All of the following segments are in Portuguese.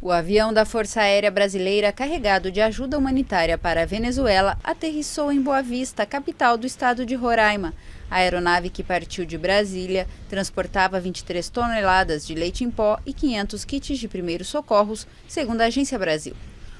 O avião da Força Aérea Brasileira carregado de ajuda humanitária para a Venezuela aterrissou em Boa Vista, capital do estado de Roraima. A aeronave, que partiu de Brasília, transportava 23 toneladas de leite em pó e 500 kits de primeiros socorros, segundo a Agência Brasil.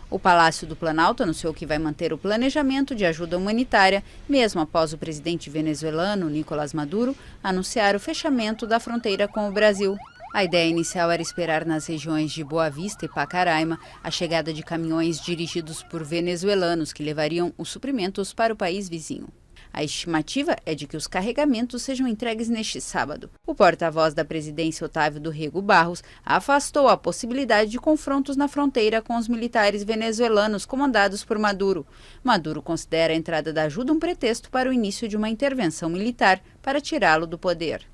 O Palácio do Planalto anunciou que vai manter o planejamento de ajuda humanitária, mesmo após o presidente venezuelano, Nicolás Maduro, anunciar o fechamento da fronteira com o Brasil. A ideia inicial era esperar nas regiões de Boa Vista e Pacaraima a chegada de caminhões dirigidos por venezuelanos que levariam os suprimentos para o país vizinho. A estimativa é de que os carregamentos sejam entregues neste sábado. O porta-voz da presidência, Otávio do Rego Barros, afastou a possibilidade de confrontos na fronteira com os militares venezuelanos comandados por Maduro. Maduro considera a entrada da ajuda um pretexto para o início de uma intervenção militar para tirá-lo do poder.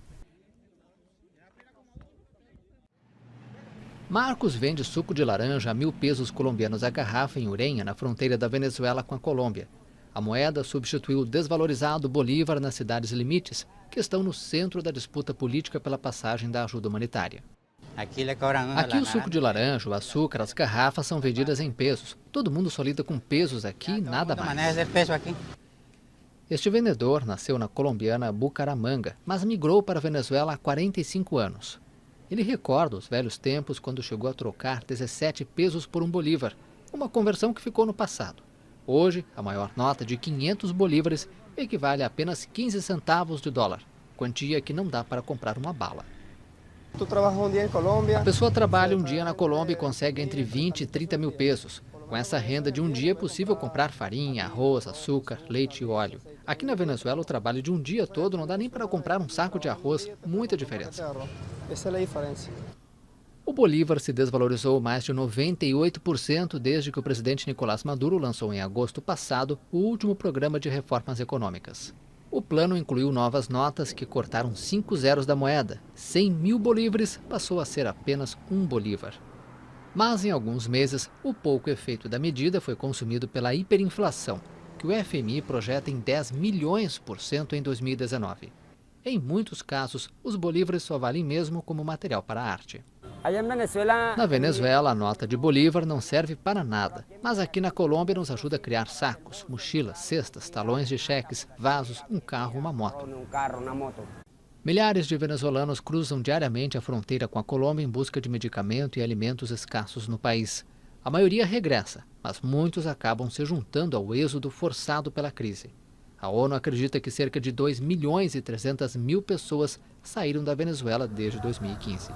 Marcos vende suco de laranja a 1.000 pesos colombianos a garrafa em Urenha, na fronteira da Venezuela com a Colômbia. A moeda substituiu o desvalorizado bolívar nas cidades limites, que estão no centro da disputa política pela passagem da ajuda humanitária. Aqui o suco de laranja, o açúcar, as garrafas são vendidas em pesos. Todo mundo só lida com pesos aqui e nada mais. Este vendedor nasceu na colombiana Bucaramanga, mas migrou para a Venezuela há 45 anos. Ele recorda os velhos tempos quando chegou a trocar 17 pesos por um bolívar, uma conversão que ficou no passado. Hoje, a maior nota de 500 bolívares equivale a apenas 15 centavos de dólar, quantia que não dá para comprar uma bala. A pessoa trabalha um dia na Colômbia e consegue entre 20 e 30 mil pesos. Com essa renda de um dia é possível comprar farinha, arroz, açúcar, leite e óleo. Aqui na Venezuela, o trabalho de um dia todo não dá nem para comprar um saco de arroz. Muita diferença. Essa é a diferença. O bolívar se desvalorizou mais de 98% desde que o presidente Nicolás Maduro lançou em agosto passado o último programa de reformas econômicas. O plano incluiu novas notas que cortaram 5 zeros da moeda. 100 mil bolívares passou a ser apenas um bolívar. Mas em alguns meses, o pouco efeito da medida foi consumido pela hiperinflação, que o FMI projeta em 10 milhões por cento em 2019. Em muitos casos, os bolívares só valem mesmo como material para a arte. Na Venezuela, a nota de bolívar não serve para nada, mas aqui na Colômbia nos ajuda a criar sacos, mochilas, cestas, talões de cheques, vasos, um carro, uma moto. Milhares de venezuelanos cruzam diariamente a fronteira com a Colômbia em busca de medicamento e alimentos escassos no país. A maioria regressa, mas muitos acabam se juntando ao êxodo forçado pela crise. A ONU acredita que cerca de 2 milhões e 300 mil pessoas saíram da Venezuela desde 2015.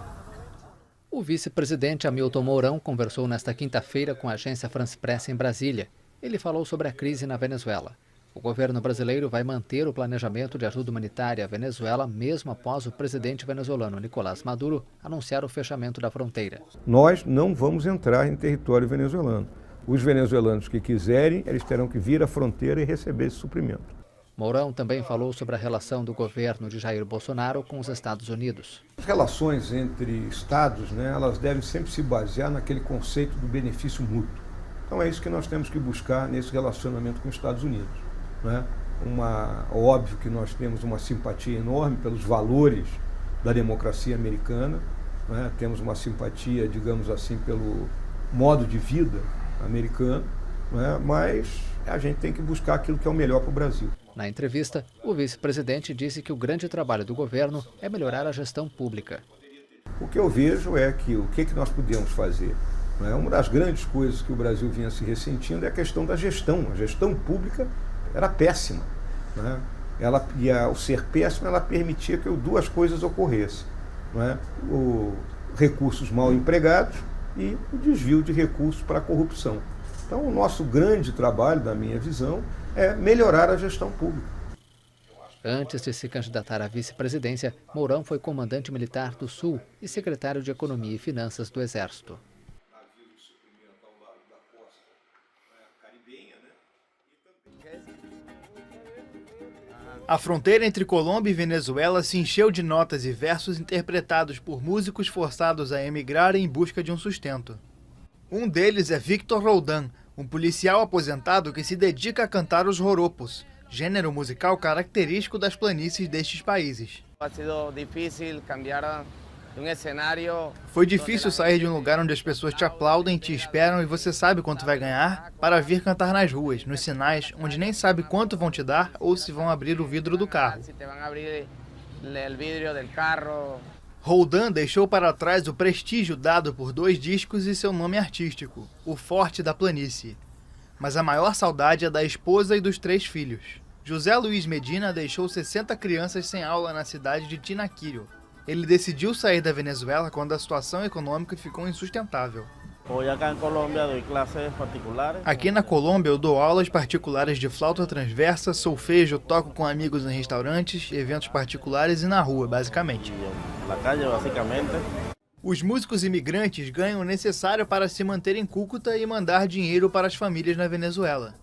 O vice-presidente Hamilton Mourão conversou nesta quinta-feira com a agência France Press em Brasília. Ele falou sobre a crise na Venezuela. O governo brasileiro vai manter o planejamento de ajuda humanitária à Venezuela mesmo após o presidente venezuelano Nicolás Maduro anunciar o fechamento da fronteira. Nós não vamos entrar em território venezuelano. Os venezuelanos que quiserem, eles terão que vir à fronteira e receber esse suprimento. Mourão também falou sobre a relação do governo de Jair Bolsonaro com os Estados Unidos. As relações entre estados, elas devem sempre se basear naquele conceito do benefício mútuo. Então é isso que nós temos que buscar nesse relacionamento com os Estados Unidos. Óbvio que nós temos uma simpatia enorme pelos valores da democracia americana, temos uma simpatia, digamos assim, pelo modo de vida americano, mas a gente tem que buscar aquilo que é o melhor para o Brasil. Na entrevista, o vice-presidente disse que o grande trabalho do governo é melhorar a gestão pública. O que eu vejo é que o que nós podemos fazer. Uma das grandes coisas que o Brasil vinha se ressentindo é a questão da gestão. A gestão pública era péssima. Ao ser péssima, ela permitia que duas coisas ocorressem. Recursos mal empregados e o desvio de recursos para a corrupção. Então, o nosso grande trabalho, da minha visão, é melhorar a gestão pública. Antes de se candidatar à vice-presidência, Mourão foi comandante militar do Sul e secretário de Economia e Finanças do Exército. A fronteira entre Colômbia e Venezuela se encheu de notas e versos interpretados por músicos forçados a emigrar em busca de um sustento. Um deles é Victor Roldan, um policial aposentado que se dedica a cantar os joropos, gênero musical característico das planícies destes países. Foi difícil sair de um lugar onde as pessoas te aplaudem, te esperam e você sabe quanto vai ganhar, para vir cantar nas ruas, nos sinais, onde nem sabe quanto vão te dar ou se vão abrir o vidro do carro. Roldan deixou para trás o prestígio dado por 2 discos e seu nome artístico, o Forte da Planície. Mas a maior saudade é da esposa e dos 3 filhos. José Luiz Medina deixou 60 crianças sem aula na cidade de Tinaquiro. Ele decidiu sair da Venezuela quando a situação econômica ficou insustentável. Aqui na Colômbia eu dou aulas particulares de flauta transversa, solfejo, toco com amigos em restaurantes, eventos particulares e na rua, basicamente. Os músicos imigrantes ganham o necessário para se manter em Cúcuta e mandar dinheiro para as famílias na Venezuela.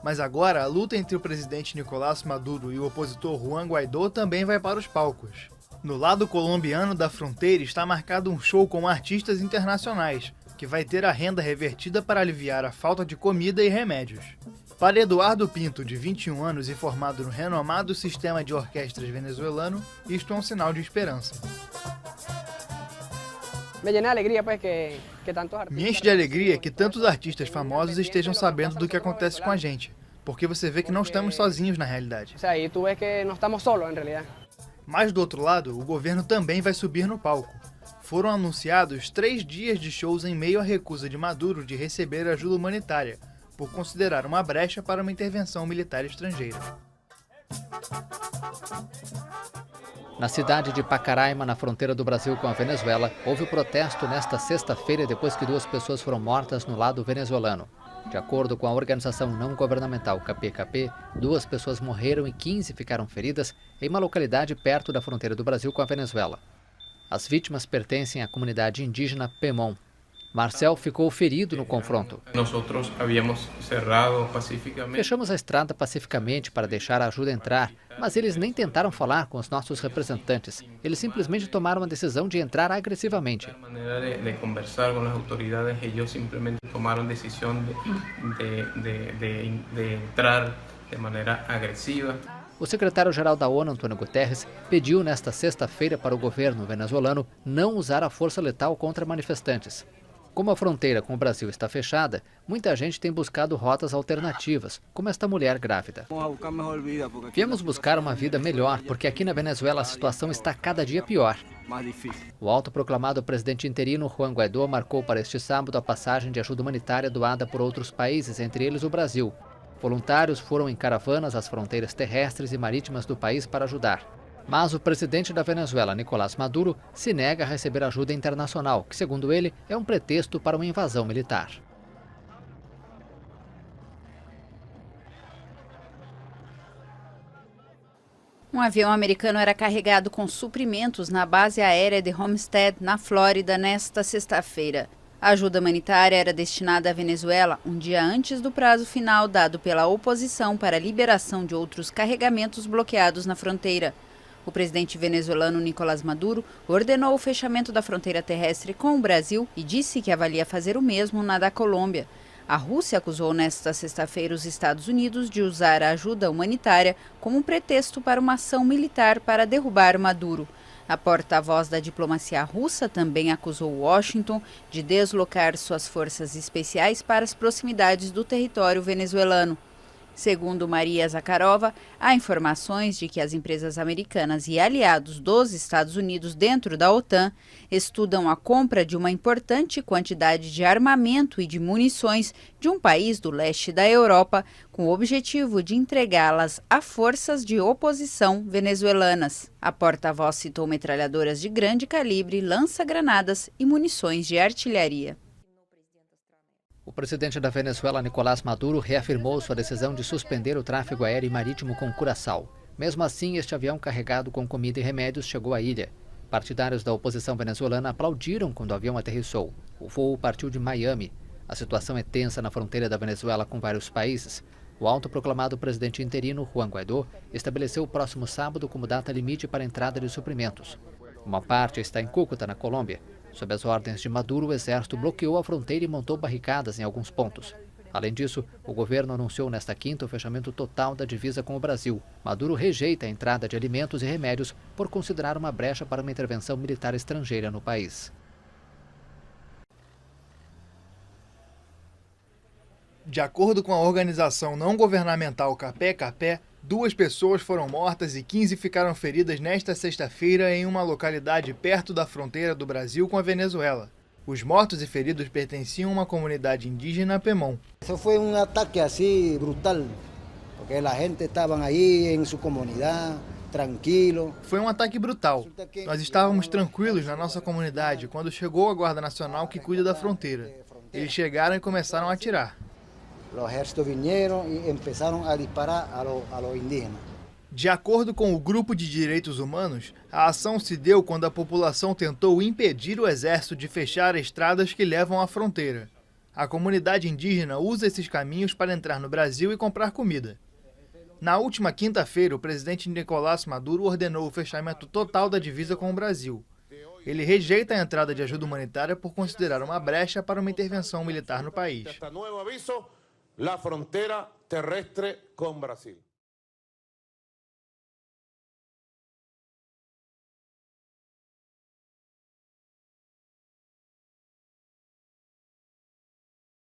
Mas agora a luta entre o presidente Nicolás Maduro e o opositor Juan Guaidó também vai para os palcos. No lado colombiano da fronteira está marcado um show com artistas internacionais, que vai ter a renda revertida para aliviar a falta de comida e remédios. Para Eduardo Pinto, de 21 anos e formado no renomado sistema de orquestras venezuelano, isto é um sinal de esperança. Me enche de alegria que tantos artistas famosos estejam sabendo do que acontece com a gente, porque você vê que não estamos sozinhos na realidade. Mas do outro lado, o governo também vai subir no palco. Foram anunciados 3 dias de shows em meio à recusa de Maduro de receber ajuda humanitária, por considerar uma brecha para uma intervenção militar estrangeira. Na cidade de Pacaraima, na fronteira do Brasil com a Venezuela, houve protesto nesta sexta-feira depois que 2 pessoas foram mortas no lado venezuelano. De acordo com a organização não governamental KPKP, 2 pessoas morreram e 15 ficaram feridas em uma localidade perto da fronteira do Brasil com a Venezuela. As vítimas pertencem à comunidade indígena Pemon. Marcel ficou ferido no confronto. Fechamos a estrada pacificamente para deixar a ajuda entrar, mas eles nem tentaram falar com os nossos representantes. Eles simplesmente tomaram a decisão de entrar agressivamente. O secretário-geral da ONU, Antônio Guterres, pediu nesta sexta-feira para o governo venezuelano não usar a força letal contra manifestantes. Como a fronteira com o Brasil está fechada, muita gente tem buscado rotas alternativas, como esta mulher grávida. Viemos buscar uma vida melhor, porque aqui na Venezuela a situação está cada dia pior. O autoproclamado presidente interino Juan Guaidó marcou para este sábado a passagem de ajuda humanitária doada por outros países, entre eles o Brasil. Voluntários foram em caravanas às fronteiras terrestres e marítimas do país para ajudar. Mas o presidente da Venezuela, Nicolás Maduro, se nega a receber ajuda internacional, que, segundo ele, é um pretexto para uma invasão militar. Um avião americano era carregado com suprimentos na base aérea de Homestead, na Flórida, nesta sexta-feira. A ajuda humanitária era destinada à Venezuela um dia antes do prazo final dado pela oposição para a liberação de outros carregamentos bloqueados na fronteira. O presidente venezuelano Nicolás Maduro ordenou o fechamento da fronteira terrestre com o Brasil e disse que avalia fazer o mesmo na da Colômbia. A Rússia acusou nesta sexta-feira os Estados Unidos de usar a ajuda humanitária como pretexto para uma ação militar para derrubar Maduro. A porta-voz da diplomacia russa também acusou Washington de deslocar suas forças especiais para as proximidades do território venezuelano. Segundo Maria Zakharova, há informações de que as empresas americanas e aliados dos Estados Unidos dentro da OTAN estudam a compra de uma importante quantidade de armamento e de munições de um país do leste da Europa, com o objetivo de entregá-las a forças de oposição venezuelanas. A porta-voz citou metralhadoras de grande calibre, lança-granadas e munições de artilharia. O presidente da Venezuela, Nicolás Maduro, reafirmou sua decisão de suspender o tráfego aéreo e marítimo com Curaçao. Mesmo assim, este avião carregado com comida e remédios chegou à ilha. Partidários da oposição venezuelana aplaudiram quando o avião aterrissou. O voo partiu de Miami. A situação é tensa na fronteira da Venezuela com vários países. O autoproclamado presidente interino, Juan Guaidó, estabeleceu o próximo sábado como data limite para a entrada de suprimentos. Uma parte está em Cúcuta, na Colômbia. Sob as ordens de Maduro, o exército bloqueou a fronteira e montou barricadas em alguns pontos. Além disso, o governo anunciou nesta quinta o fechamento total da divisa com o Brasil. Maduro rejeita a entrada de alimentos e remédios por considerar uma brecha para uma intervenção militar estrangeira no país. De acordo com a organização não governamental Capé, 2 pessoas foram mortas e 15 ficaram feridas nesta sexta-feira em uma localidade perto da fronteira do Brasil com a Venezuela. Os mortos e feridos pertenciam a uma comunidade indígena Pemón. Isso foi ataque assim brutal, porque a gente estava aí em sua comunidade, tranquilo. Foi um ataque brutal. Nós estávamos tranquilos na nossa comunidade quando chegou a Guarda Nacional que cuida da fronteira. Eles chegaram e começaram a atirar. Os exércitos vieram e começaram a disparar a los indígenas. De acordo com o Grupo de Direitos Humanos, a ação se deu quando a população tentou impedir o exército de fechar estradas que levam à fronteira. A comunidade indígena usa esses caminhos para entrar no Brasil e comprar comida. Na última quinta-feira, o presidente Nicolás Maduro ordenou o fechamento total da divisa com o Brasil. Ele rejeita a entrada de ajuda humanitária por considerar uma brecha para uma intervenção militar no país. La frontera terrestre con Brasil.